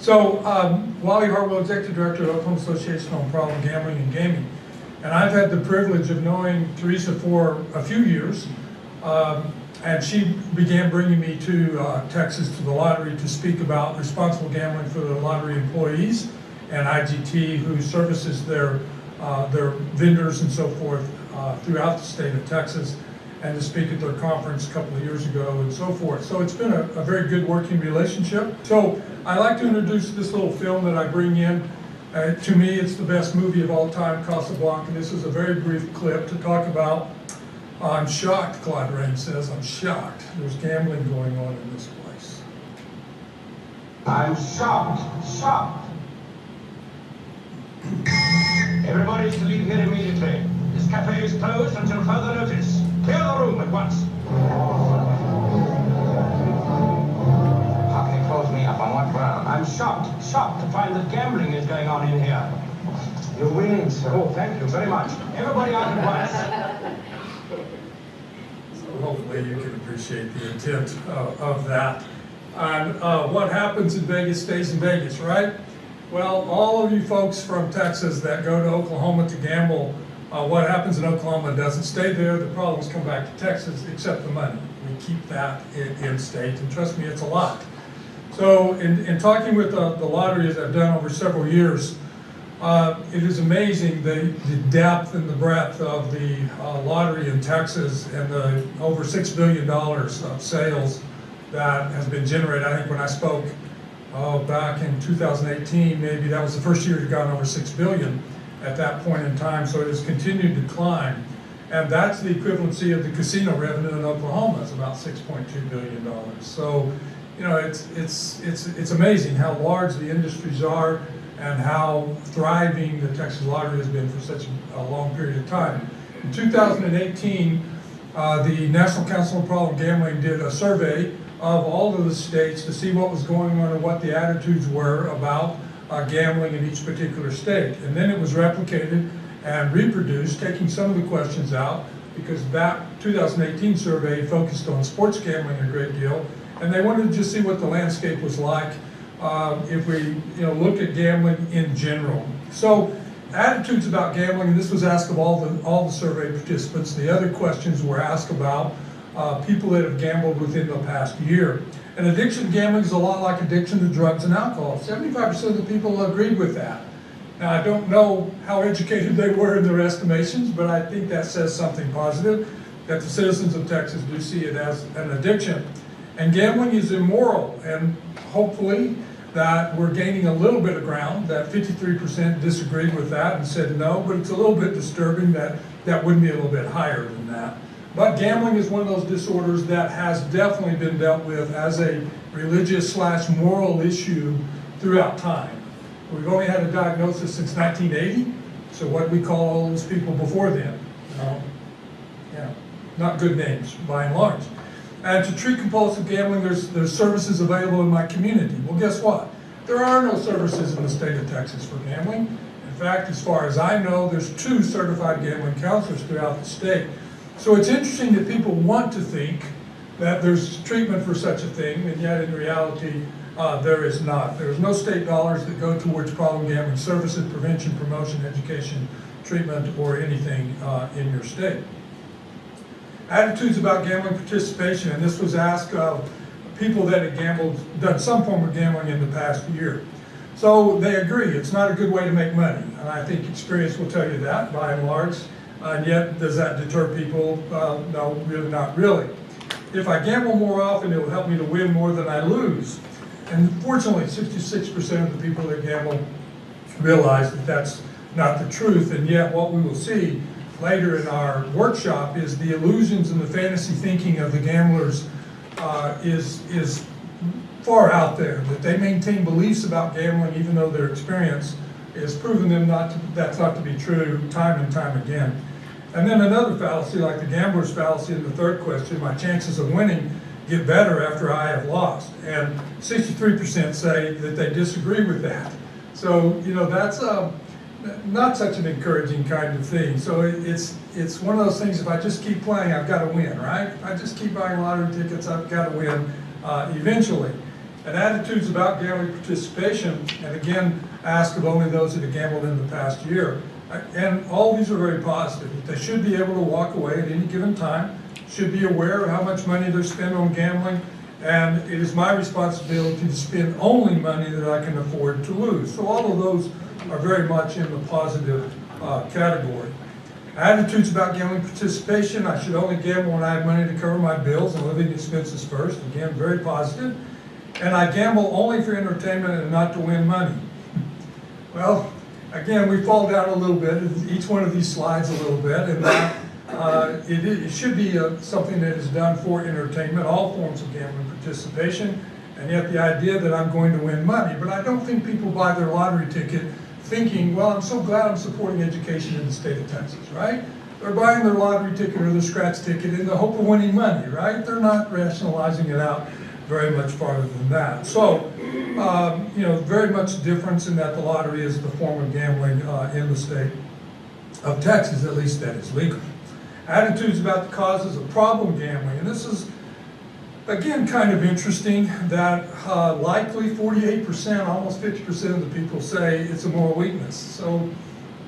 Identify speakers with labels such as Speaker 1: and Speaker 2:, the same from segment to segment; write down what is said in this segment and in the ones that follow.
Speaker 1: So, Wiley, Harwell, Executive Director of the Oklahoma Association on Problem Gambling and Gaming. And I've had the privilege of knowing Teresa for a few years. And she began bringing me to Texas to the lottery to speak about responsible gambling for the lottery employees and IGT, who services their vendors and so forth throughout the state of Texas, and to speak at their conference a couple of years ago and so forth. So it's been a very good working relationship. So I like to introduce this little film that I bring in. To me, it's the best movie of all time, Casablanca. This is a very brief clip to talk about. I'm shocked, Claude Rain says, I'm shocked. There's gambling going on in this place.
Speaker 2: I'm shocked, shocked. Everybody is to leave here immediately. This cafe is closed until further notice. Clear the room at once. How can they close me up on what ground? I'm shocked, shocked to find that gambling is going on in here. You're winning, sir. Oh, thank you very much. Everybody out at once.
Speaker 1: Hopefully you can appreciate the intent of that. And what happens in Vegas stays in Vegas, right? Well, all of you folks from Texas that go to Oklahoma to gamble, what happens in Oklahoma doesn't stay there. The problems come back to Texas, except the money. We keep that in state, and trust me, it's a lot. So in talking with the lottery, as I've done over several years, it is amazing the depth and the breadth of the lottery in Texas, and the over $6 billion of sales that has been generated. I think when I spoke back in 2018, maybe that was the first year it had gone over $6 billion at that point in time, so it has continued to climb. And that's the equivalency of the casino revenue in Oklahoma. It's about $6.2 billion. So, you know, it's amazing how large the industries are and how thriving the Texas lottery has been for such a long period of time. In 2018, the National Council on Problem Gambling did a survey of all of the states to see what was going on and what the attitudes were about gambling in each particular state. And then it was replicated and reproduced, taking some of the questions out, because that 2018 survey focused on sports gambling a great deal, and they wanted to just see what the landscape was like if we look at gambling in general. So attitudes about gambling, and this was asked of all the survey participants. The other questions were asked about people that have gambled within the past year. And addiction to gambling is a lot like addiction to drugs and alcohol. 75% of the people agreed with that. Now, I don't know how educated they were in their estimations, but I think that says something positive, that the citizens of Texas do see it as an addiction. And gambling is immoral, and hopefully that we're gaining a little bit of ground. That 53% disagreed with that and said no, but it's a little bit disturbing that that wouldn't be a little bit higher than that. But gambling is one of those disorders that has definitely been dealt with as a religious/moral issue throughout time. We've only had a diagnosis since 1980, so what we call all those people before then? Not good names by and large. And to treat compulsive gambling, there's services available in my community. Well, guess what? There are no services in the state of Texas for gambling. In fact, as far as I know, there's 2 certified gambling counselors throughout the state. So it's interesting that people want to think that there's treatment for such a thing, and yet in reality, there is not. There's no state dollars that go towards problem gambling services, prevention, promotion, education, treatment, or anything in your state. Attitudes about gambling participation, and this was asked of people that had done some form of gambling in the past year. So they agree, it's not a good way to make money. And I think experience will tell you that, by and large. And yet, does that deter people? No, really not really. If I gamble more often, it will help me to win more than I lose. And fortunately, 66% of the people that gamble realize that that's not the truth. And yet, what we will see later in our workshop is the illusions and the fantasy thinking of the gamblers is far out there. That they maintain beliefs about gambling, even though their experience is proving them that's not to be true time and time again. And then another fallacy, like the gambler's fallacy in the third question, my chances of winning get better after I have lost. And 63% say that they disagree with that. So, that's not such an encouraging kind of thing. So it's one of those things, if I just keep playing, I've got to win, right? If I just keep buying lottery tickets, I've got to win eventually. And attitudes about gambling participation, and again, asked of only those that have gambled in the past year. And all these are very positive. They should be able to walk away at any given time, should be aware of how much money they're spending on gambling, and it is my responsibility to spend only money that I can afford to lose. So all of those are very much in the positive category. Attitudes about gambling participation, I should only gamble when I have money to cover my bills and living expenses first. Again, very positive. And I gamble only for entertainment and not to win money. Well, again, we fall down a little bit, each one of these slides a little bit, and that it should be something that is done for entertainment, all forms of gambling participation, and yet the idea that I'm going to win money. But I don't think people buy their lottery ticket thinking, well, I'm so glad I'm supporting education in the state of Texas, right? They're buying their lottery ticket or their scratch ticket in the hope of winning money, right? They're not rationalizing it out very much farther than that. So, very much difference in that the lottery is the form of gambling in the state of Texas, at least that is legal. Attitudes about the causes of problem gambling, and this is, again, kind of interesting that likely 48%, almost 50% of the people say it's a moral weakness. So,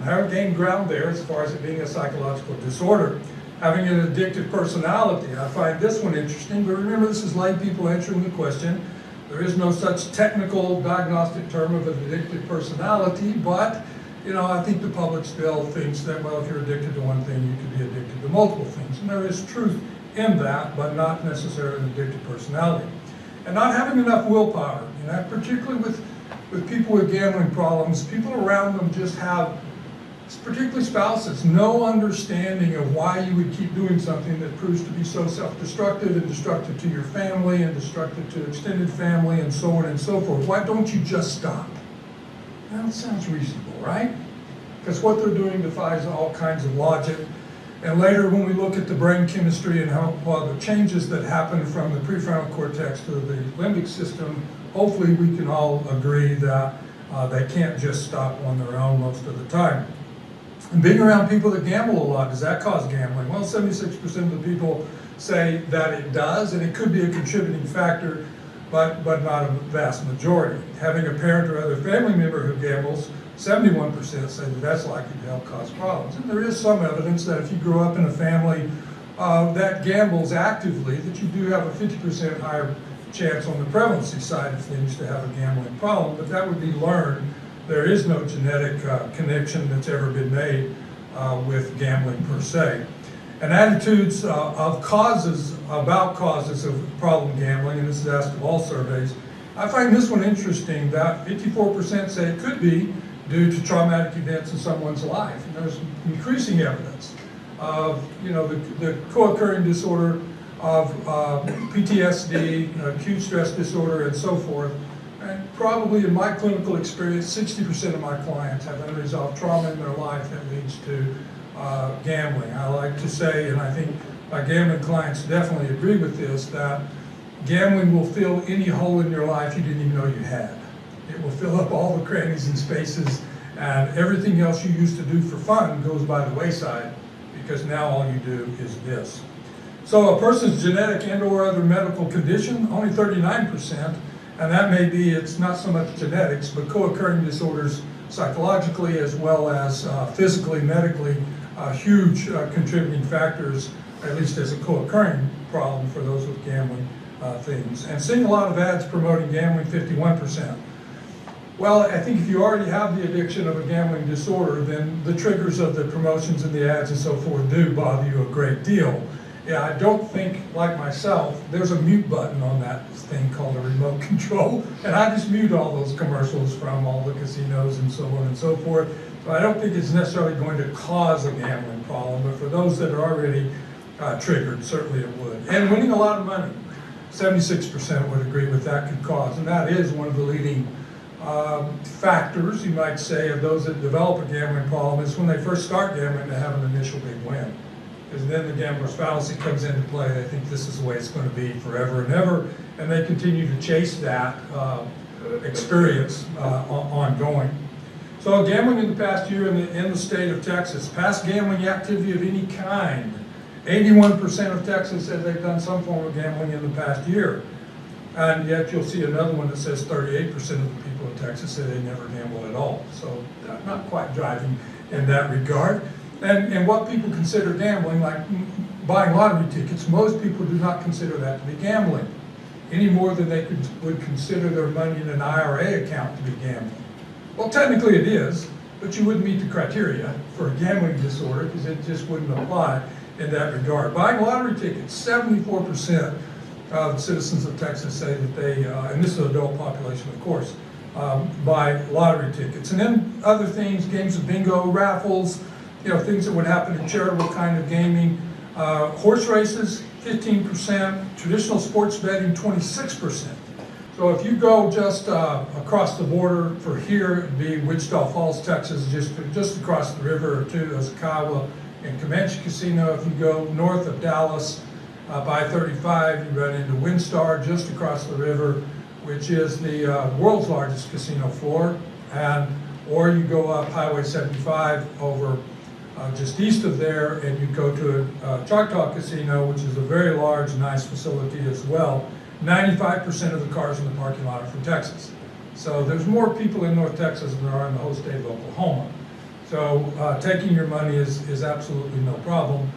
Speaker 1: I have gained ground there as far as it being a psychological disorder. Having an addictive personality, I find this one interesting, but remember this is lay people answering the question. There is no such technical diagnostic term of an addictive personality, but I think the public still thinks that, well, if you're addicted to one thing, you could be addicted to multiple things. And there is truth in that, but not necessarily an addictive personality. And not having enough willpower, particularly with people with gambling problems, people around them just have, particularly spouses, no understanding of why you would keep doing something that proves to be so self-destructive and destructive to your family and destructive to extended family and so on and so forth. Why don't you just stop? That sounds reasonable, right? Because what they're doing defies all kinds of logic. And later when we look at the brain chemistry and how the changes that happen from the prefrontal cortex to the limbic system, hopefully we can all agree that they can't just stop on their own most of the time. And being around people that gamble a lot, does that cause gambling? Well, 76% of the people say that it does, and it could be a contributing factor, but not a vast majority. Having a parent or other family member who gambles, 71% say that that's likely to help cause problems. And there is some evidence that if you grow up in a family that gambles actively, that you do have a 50% higher chance on the prevalency side of things to have a gambling problem, but that would be learned. There is no genetic connection that's ever been made with gambling per se. And attitudes about causes of problem gambling, and this is asked of all surveys, I find this one interesting, that 54% say it could be due to traumatic events in someone's life. And there's increasing evidence of the co-occurring disorder of PTSD, acute stress disorder, and so forth. And probably in my clinical experience, 60% of my clients have unresolved trauma in their life that leads to gambling. I like to say, and I think my gambling clients definitely agree with this, that gambling will fill any hole in your life you didn't even know you had. It will fill up all the crannies and spaces, and everything else you used to do for fun goes by the wayside, because now all you do is this. So a person's genetic and or other medical condition, only 39%, and that may be, it's not so much genetics, but co-occurring disorders psychologically as well as physically, medically, huge contributing factors, at least as a co-occurring problem for those with gambling things. And seeing a lot of ads promoting gambling, 51%. Well, I think if you already have the addiction of a gambling disorder, then the triggers of the promotions and the ads and so forth do bother you a great deal. Yeah, I don't think, like myself, there's a mute button on that thing called a remote control, and I just mute all those commercials from all the casinos and so on and so forth. So I don't think it's necessarily going to cause a gambling problem, but for those that are already triggered, certainly it would. And winning a lot of money, 76% would agree with that could cause, and that is one of the leading factors, you might say, of those that develop a gambling problem is when they first start gambling to have an initial big win. Because then the gambler's fallacy comes into play. They think this is the way it's going to be forever and ever, and they continue to chase that experience ongoing. So gambling in the past year in the state of Texas, past gambling activity of any kind, 81% of Texans said they've done some form of gambling in the past year. And yet you'll see another one that says 38% of the people in Texas say they never gamble at all. So not quite driving in that regard. And what people consider gambling, like buying lottery tickets, most people do not consider that to be gambling, any more than they would consider their money in an IRA account to be gambling. Well, technically it is, but you wouldn't meet the criteria for a gambling disorder because it just wouldn't apply in that regard. Buying lottery tickets, 74% of citizens of Texas say that they, and this is an adult population of course, buy lottery tickets. And then other things, games of bingo, raffles, things that would happen in charitable kind of gaming. Horse races, 15%, traditional sports betting, 26%. So if you go just across the border for here, it'd be Wichita Falls, Texas, just across the river or two, there's Kiowa and Comanche Casino. If you go north of Dallas by 35, you run into WinStar just across the river, which is the world's largest casino floor. Or you go up Highway 75 over just east of there, and you go to a Choctaw Casino, which is a very large, nice facility as well. 95% of the cars in the parking lot are from Texas. So there's more people in North Texas than there are in the whole state of Oklahoma. So taking your money is absolutely no problem,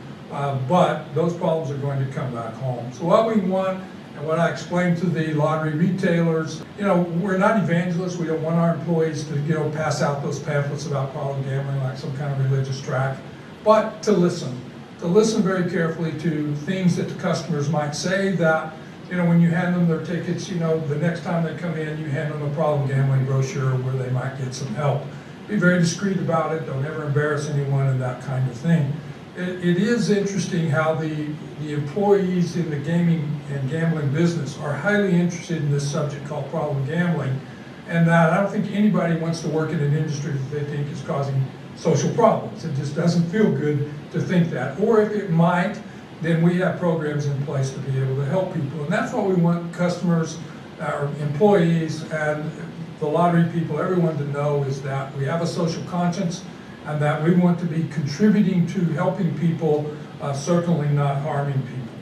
Speaker 1: but those problems are going to come back home. So what we want, and what I explained to the lottery retailers, we're not evangelists. We don't want our employees to, pass out those pamphlets about problem gambling like some kind of religious tract, but to listen very carefully to things that the customers might say that, when you hand them their tickets, the next time they come in, you hand them a problem gambling brochure where they might get some help. Be very discreet about it. Don't ever embarrass anyone and that kind of thing. It is interesting how the employees in the gaming and gambling business are highly interested in this subject called problem gambling, and that I don't think anybody wants to work in an industry that they think is causing social problems. It just doesn't feel good to think that. Or if it might, then we have programs in place to be able to help people. And that's what we want customers, our employees, and the lottery people, everyone to know, is that we have a social conscience and that we want to be contributing to helping people, certainly not harming people.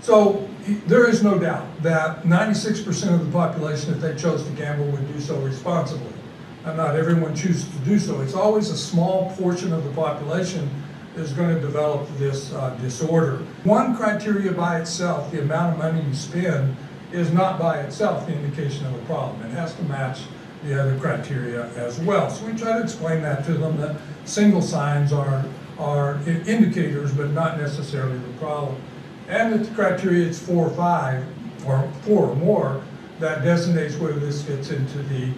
Speaker 1: So there is no doubt that 96% of the population, if they chose to gamble, would do so responsibly. And not everyone chooses to do so. It's always a small portion of the population is going to develop this disorder. One criteria by itself, the amount of money you spend, is not by itself the indication of a problem. It has to match the other criteria as well. So we try to explain that to them, that single signs are indicators, but not necessarily the problem. And that the criteria is 4 or 5, or 4 or more, that designates whether this fits into the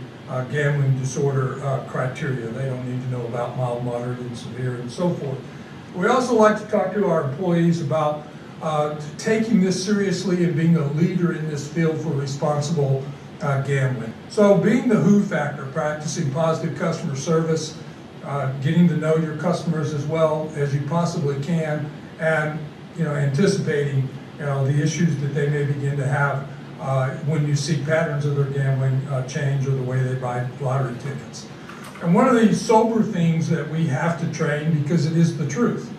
Speaker 1: gambling disorder criteria. They don't need to know about mild, moderate, and severe, and so forth. We also like to talk to our employees about taking this seriously and being a leader in this field for responsible gambling. So being the who factor, practicing positive customer service, getting to know your customers as well as you possibly can, and anticipating the issues that they may begin to have when you see patterns of their gambling change or the way they buy lottery tickets. And one of the sober things that we have to train, because it is the truth,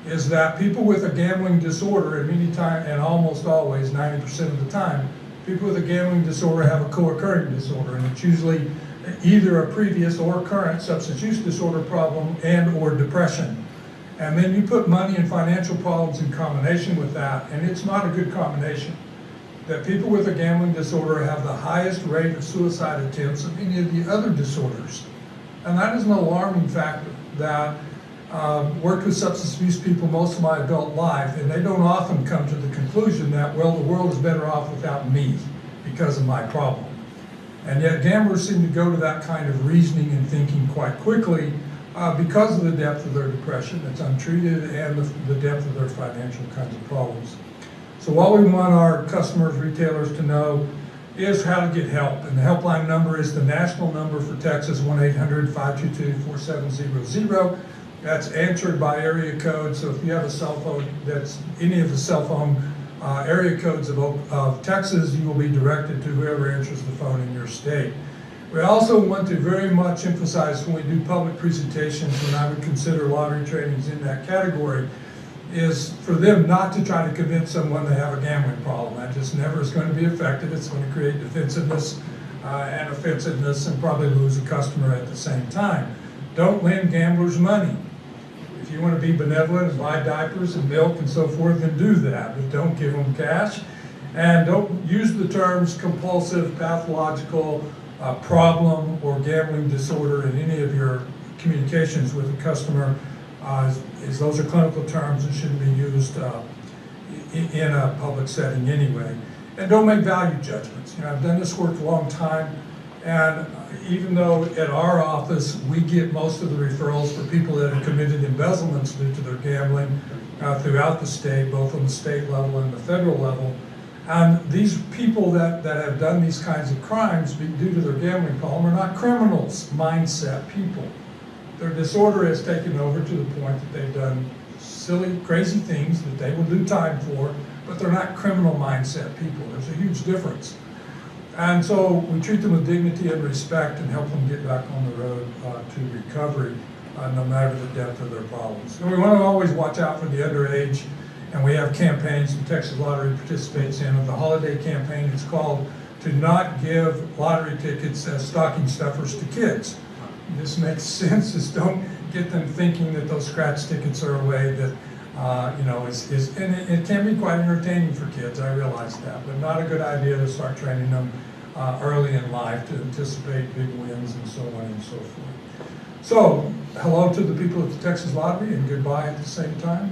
Speaker 1: is that people with a gambling disorder, and many times, and almost always, 90% of the time, people with a gambling disorder have a co-occurring disorder, and it's usually either a previous or current substance use disorder problem and or depression. And then you put money and financial problems in combination with that, and it's not a good combination. That people with a gambling disorder have the highest rate of suicide attempts of any of the other disorders. And that is an alarming factor that worked with substance abuse people most of my adult life, and they don't often come to the conclusion that, well, the world is better off without me because of my problem. And yet gamblers seem to go to that kind of reasoning and thinking quite quickly because of the depth of their depression that's untreated and the depth of their financial kinds of problems. So what we want our customers, retailers to know is how to get help. And the helpline number is the national number for Texas, 1-800-522-4700. That's answered by area code. So if you have a cell phone that's any of the cell phone area codes of Texas, you will be directed to whoever answers the phone in your state. We also want to very much emphasize when we do public presentations, and I would consider lottery trainings in that category, is for them not to try to convince someone they have a gambling problem. That just never is going to be effective. It's going to create defensiveness and offensiveness and probably lose a customer at the same time. Don't lend gamblers money. If you want to be benevolent and buy diapers and milk and so forth, then do that, but don't give them cash. And don't use the terms compulsive, pathological, problem, or gambling disorder in any of your communications with a customer, as those are clinical terms and shouldn't be used in a public setting anyway. And don't make value judgments. You know, I've done this work a long time, and even though at our office we get most of the referrals for people that have committed embezzlements due to their gambling throughout the state, both on the state level and the federal level, and these people that have done these kinds of crimes due to their gambling problem are not criminals mindset people. Their disorder has taken over to the point that they've done silly, crazy things that they will do time for, but they're not criminal mindset people. There's a huge difference. And so we treat them with dignity and respect and help them get back on the road to recovery, no matter the depth of their problems. And we want to always watch out for the underage, and we have campaigns the Texas Lottery participates in. The holiday campaign, it's called To Not Give Lottery Tickets as Stocking Stuffers to Kids. This makes sense. Just don't get them thinking that those scratch tickets are a way that, you know, and it can be quite entertaining for kids, I realize that, but not a good idea to start training them early in life to anticipate big wins and so on and so forth. So, hello to the people at the Texas Lottery and goodbye at the same time.